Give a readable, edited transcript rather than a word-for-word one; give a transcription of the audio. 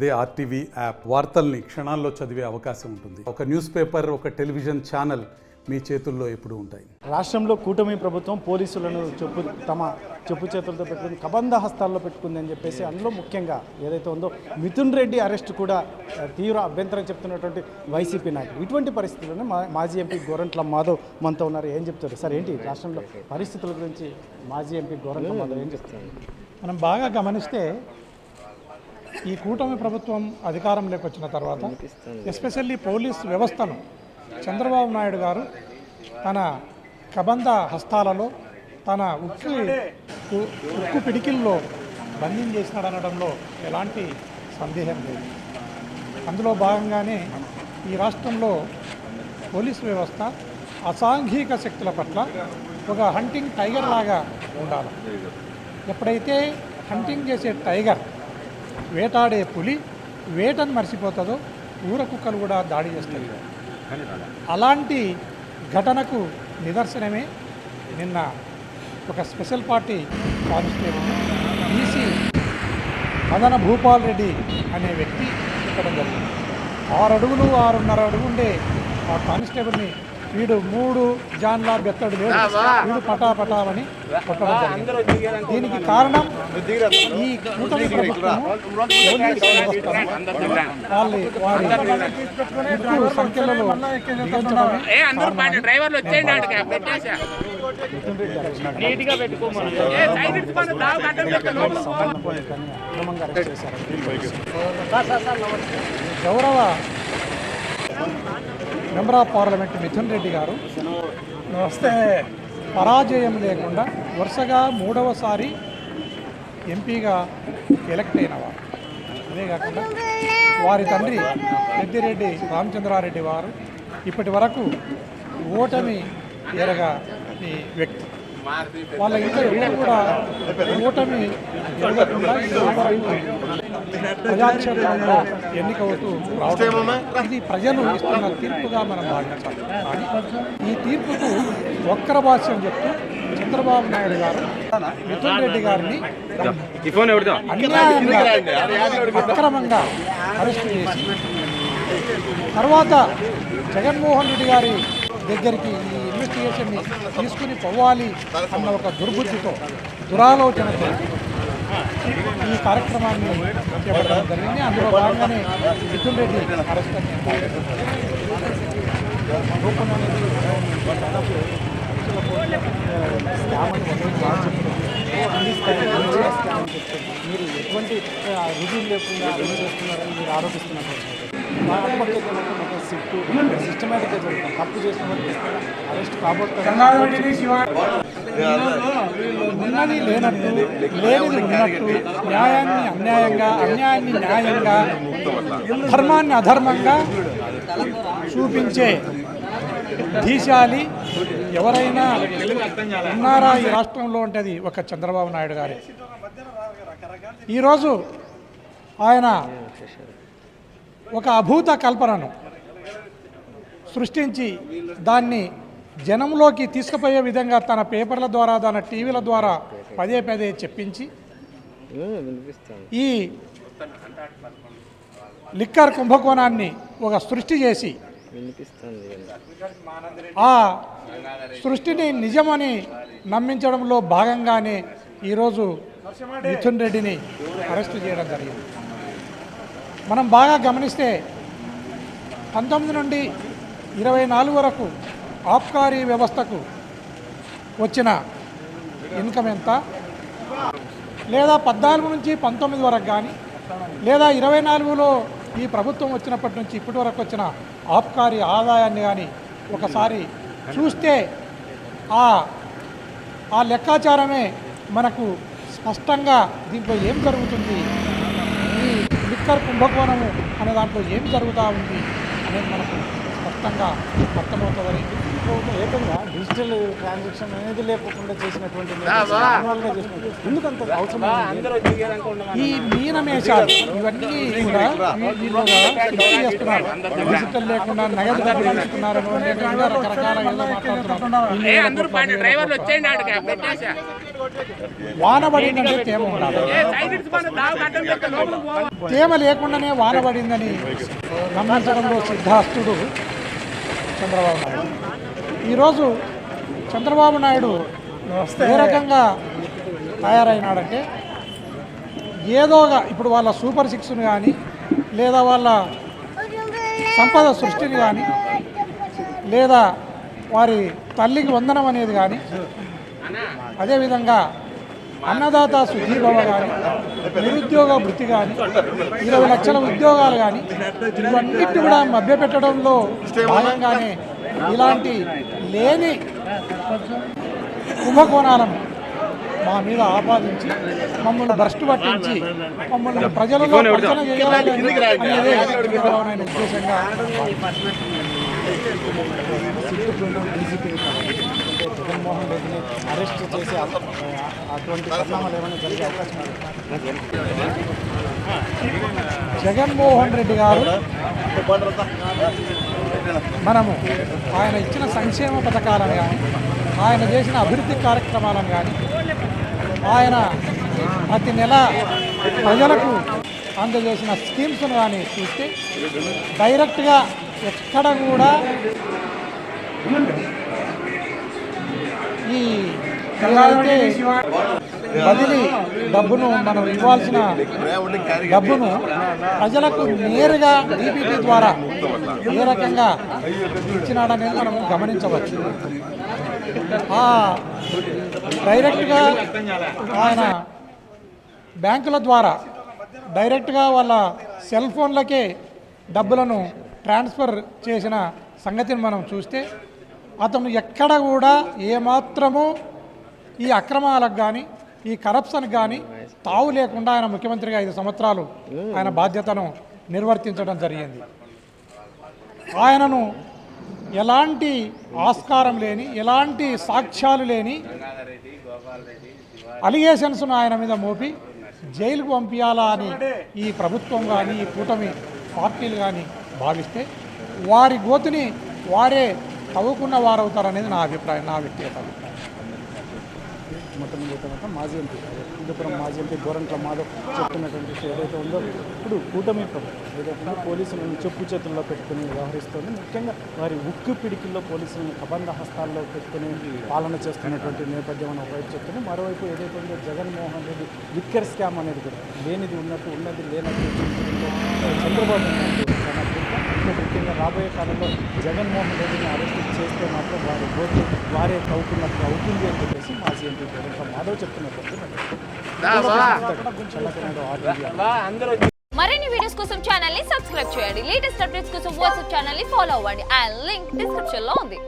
అదే RTV app వార్తల్ని క్షణాల్లో చదివే అవకాశం ఉంటుంది. ఒక న్యూస్ పేపర్, ఒక టెలివిజన్ ఛానల్ మీ చేతుల్లో ఎప్పుడూ ఉంటాయి. రాష్ట్రంలో కూటమి ప్రభుత్వం పోలీసులను తమ చెప్పు చేతులతో పెట్టుకుని కబంధ హస్తాల్లో పెట్టుకుంది అని చెప్పేసి అందులో ముఖ్యంగా ఏదైతే ఉందో మిథున్ రెడ్డి అరెస్ట్ కూడా తీవ్ర అభ్యంతరం చెప్తున్నటువంటి వైసీపీ నాయకులు. ఇటువంటి పరిస్థితుల్లోనే మాజీ ఎంపీ గోరంట్ల మాధవ్ మనతో ఉన్నారు. ఏం చెప్తారు సార్? ఏంటి రాష్ట్రంలో పరిస్థితుల గురించి మాజీ ఎంపీ గోరంట్ల మాధవ్ ఏం చెప్తారు? మనం బాగా గమనిస్తే ఈ కూటమి ప్రభుత్వం అధికారంలోకి వచ్చిన తర్వాత ఎస్పెషల్లీ పోలీస్ వ్యవస్థను చంద్రబాబు నాయుడు గారు తన కబంధ హస్తాలలో తన ఉక్కు పిడికిల్లో బంధించేసినాడనడంలో ఎలాంటి సందేహం లేదు. అందులో భాగంగానే ఈ రాష్ట్రంలో పోలీస్ వ్యవస్థ అసాంఘిక శక్తుల పట్ల ఒక హంటింగ్ టైగర్ లాగా ఉండాలి. ఎప్పుడైతే హంటింగ్ చేసే టైగర్ వేటాడే పులి వేటను మర్చిపోతుందో ఊర కుక్కలు కూడా దాడి చేస్తాయి. అలాంటి ఘటనకు నిదర్శనమే నిన్న ఒక స్పెషల్ పార్టీ కానిస్టేబుల్ బీసీ మదన భూపాల్ రెడ్డి అనే వ్యక్తి ఎక్కడం జరిగింది. 6 అడుగులు 6.5 అడుగు ఉండే ఆ కానిస్టేబుల్ని వీడు 3 జాన్లా బెత్తడు లేదు, వీడు పటాపటామని కొట్టడం జరిగింది. దీనికి కారణం ఈ కూటమి ప్రభుత్వం పోలీస్ వ్యవస్థను వారి సంఖ్యలలో గౌరవ member of parliament Mithun Reddy గారు వస్తే పరాజయం లేకుండా వరుసగా 3వసారి ఎంపీగా ఎలక్ట్ అయినవారు. అదే కాకుండా వారి తండ్రి పెద్దిరెడ్డి రామచంద్రారెడ్డి వారు ఇప్పటి వరకు ఓటమి ఎరగా ఈ వ్యక్తి. వాళ్ళ ఇద్దరు కూడా ఓటమి ఎరగకుండా ప్రజాక్షేత్రంలో ఎన్నికవుతూ రావడం ఇది ప్రజలు ఇస్తున్న తీర్పుగా మనం భావించాలి. కానీ ఈ తీర్పుకు వక్ర భాష్యం చెప్తూ చంద్రబాబు నాయుడు గారు మిథున్ రెడ్డి గారిని అన్యాయంగా అక్రమంగా అరెస్టు చేసి తర్వాత జగన్మోహన్ రెడ్డి గారి దగ్గరికి ఈ ఇన్వెస్టిగేషన్ని తీసుకుని పోవాలి అన్న ఒక దుర్బుద్ధితో దురాలోచనతో ఈ కార్యక్రమాన్ని చేపట్టడం జరిగింది. అందులో భాగంగానే మిథున్ రెడ్డి అరెస్ట్ మీరు ఎటువంటి రుజువు లేకుండా అరెస్ట్ చేస్తున్నారని మీరు ఆరోపిస్తున్నారు. సిస్టమేటిక్గా జరుగుతుంది. తప్పు చేసిన అరెస్ట్ కాబోతున్నారు. ఉన్నది లేనట్టు, లేనిది ఉన్నట్టు, న్యాయాన్ని అన్యాయంగా, అన్యాయాన్ని న్యాయంగా, ధర్మాన్ని అధర్మంగా చూపించే ధీశాలి ఎవరైనా ఉన్నారా ఈ రాష్ట్రంలో ఉంటుంది ఒక చంద్రబాబు నాయుడు గారు. ఈరోజు ఆయన ఒక అభూత కల్పనను సృష్టించి దాన్ని జనంలోకి తీసుకుపోయే విధంగా తన పేపర్ల ద్వారా, తన టీవీల ద్వారా పదే చెప్పించి ఈ లిక్కర్ కుంభకోణాన్ని ఒక సృష్టి చేసి ఆ సృష్టిని నిజమని నమ్మించడంలో భాగంగానే ఈరోజు మిథున్ రెడ్డిని అరెస్టు చేయడం జరిగింది. మనం బాగా గమనిస్తే 19 నుండి 24 వరకు ఆబ్కారీ వ్యవస్థకు వచ్చిన ఇన్కమ్ ఎంత, లేదా 14 నుంచి 19 వరకు కానీ, లేదా 24లో ఈ ప్రభుత్వం వచ్చినప్పటి నుంచి ఇప్పటి వరకు వచ్చిన ఆబ్కారీ ఆదాయాన్ని కానీ ఒకసారి చూస్తే ఆ లెక్కాచారమే మనకు స్పష్టంగా దీంట్లో ఏం జరుగుతుంది, ఈ లిక్కర్ కుంభకోణము అనే దాంట్లో ఏం జరుగుతూ ఉంది అనేది మనకు స్పష్టంగా అర్థమవుతుందని ప్రభుత్వం ఏకంగా డిజిటల్ ట్రాన్సాక్షన్ అనేది లేకుండా చేసినటువంటి మాన్యువల్గా చేసినట్టు ఎందుకంత అవసరం ఈ మీనమేషాలు ఇవన్నీ కూడా వీళ్ళు శుద్ధి చేస్తున్నారు. డిజిటల్ లేకుండా నగదు డబ్బులు తీసుకున్నారు రకరకాల ఏదో మాట్లాడుతున్నారు. వాన పడిందంటే తేమ ఉండాలి. తేమ లేకుండానే వాన పడిందని గమనించడంలో సిద్ధాస్తుడు చంద్రబాబు నాయుడు. ఈరోజు చంద్రబాబు నాయుడు ఏ రకంగా తయారైనాడంటే ఏదోగా ఇప్పుడు వాళ్ళ సూపర్ సిక్స్ను కానీ లేదా వాళ్ళ సంపద సృష్టిని కానీ లేదా వారి తల్లికి వందనం అనేది కానీ అదేవిధంగా అన్నదాత సుఖీభవ కానీ నిరుద్యోగ వృత్తి కానీ 20 లక్షల ఉద్యోగాలు కానీ ఇవన్నిటి కూడా మభ్యపెట్టడంలో భాగంగానే ఇలాంటి లేని కుంభకోణాలను మా మీద ఆపాదించి మమ్మల్ని భ్రష్టు పట్టించి మమ్మల్ని ప్రజలలో ప్రచన చేయాలి అనేదే చంద్రబాబు నాయుడు ఉద్దేశంగా డీజీపీ జగన్మోహన్ రెడ్డిని అరెస్ట్ చేసి అటువంటి పరిణామాలు ఏమైనా జరిగే అవకాశం ఉంది? జగన్మోహన్ రెడ్డి గారు మనము ఆయన ఇచ్చిన సంక్షేమ పథకాలను కానీ ఆయన చేసిన అభివృద్ధి కార్యక్రమాలను కానీ ఆయన ప్రతి నెల ప్రజలకు అందజేసిన స్కీమ్స్ను కానీ చూస్తే డైరెక్ట్గా ఎక్కడ కూడా ఈ ఏదైతే బదిలీ డబ్బును మనం ఇవ్వాల్సిన డబ్బును ప్రజలకు నేరుగా డీబీటీ ద్వారా ఏ రకంగా ఇచ్చినాడనేది మనం గమనించవచ్చు. డైరెక్ట్గా ఆయన బ్యాంకుల ద్వారా డైరెక్ట్గా వాళ్ళ సెల్ ఫోన్లకే డబ్బులను ట్రాన్స్ఫర్ చేసిన సంగతిని మనం చూస్తే అతను ఎక్కడ కూడా ఏమాత్రము ఈ అక్రమాలకు కానీ ఈ కరప్షన్కి కానీ తావు లేకుండా ఆయన ముఖ్యమంత్రిగా 5 సంవత్సరాలు ఆయన బాధ్యతను నిర్వర్తించడం జరిగింది. ఆయనను ఎలాంటి ఆస్కారం లేని ఎలాంటి సాక్ష్యాలు లేని అలిగేషన్స్ను ఆయన మీద మోపి జైలుకు పంపించాలా అని ఈ ప్రభుత్వం కానీ ఈ కూటమి పార్టీలు కానీ భావిస్తే వారి గోతుని వారే తవ్వుకున్న వారవుతారనేది నా అభిప్రాయం, నా వ్యక్తిగత అభిప్రాయం. మొత్తం అయితే మాజీ ఎంపీ హిందూపురం మాజీ ఎంపీ గోరంట్ల మాధవ్ చెప్తున్నటువంటి విషయం ఏదైతే ఉందో ఇప్పుడు కూటమి ప్రభుత్వం ఏదైతే పోలీసులను చెప్పు చేతుల్లో పెట్టుకుని వ్యవహరిస్తుంది. ముఖ్యంగా వారి ఉక్కు పిడికిల్లో పోలీసులను కబంధ హస్తాల్లో పెట్టుకుని పాలన చేస్తున్నటువంటి నేపథ్యం అని ఒకవైపు చెప్తుంది. మరోవైపు ఏదైతే ఉందో జగన్మోహన్ రెడ్డి లిక్కర్ స్కామ్ అనేది కూడా లేనిది ఉన్నట్టు ఉన్నది లేనట్టు చంద్రబాబు నాయుడు ముఖ్యంగా రాబోయే కాలంలో జగన్మోహన్ రెడ్డిని అరెస్ట్ చేస్తే మాత్రం వారి గోటు వారే తవ్వుకున్నట్టు అవుతుంది అని చెప్పేసి మాజీ ఎంపీ గోరంట్ల మాధవ్ చెప్తున్నట్టు. మరిన్ని వీడియోస్ కోసం ఛానల్ ని సబ్స్క్రైబ్ చేయండి. లేటెస్ట్ అప్డేట్స్ కోసం వాట్సాప్ ఛానల్ ని ఫాలో అవ్వండి. ఆ లింక్ డిస్క్రిప్షన్ లో ఉంది.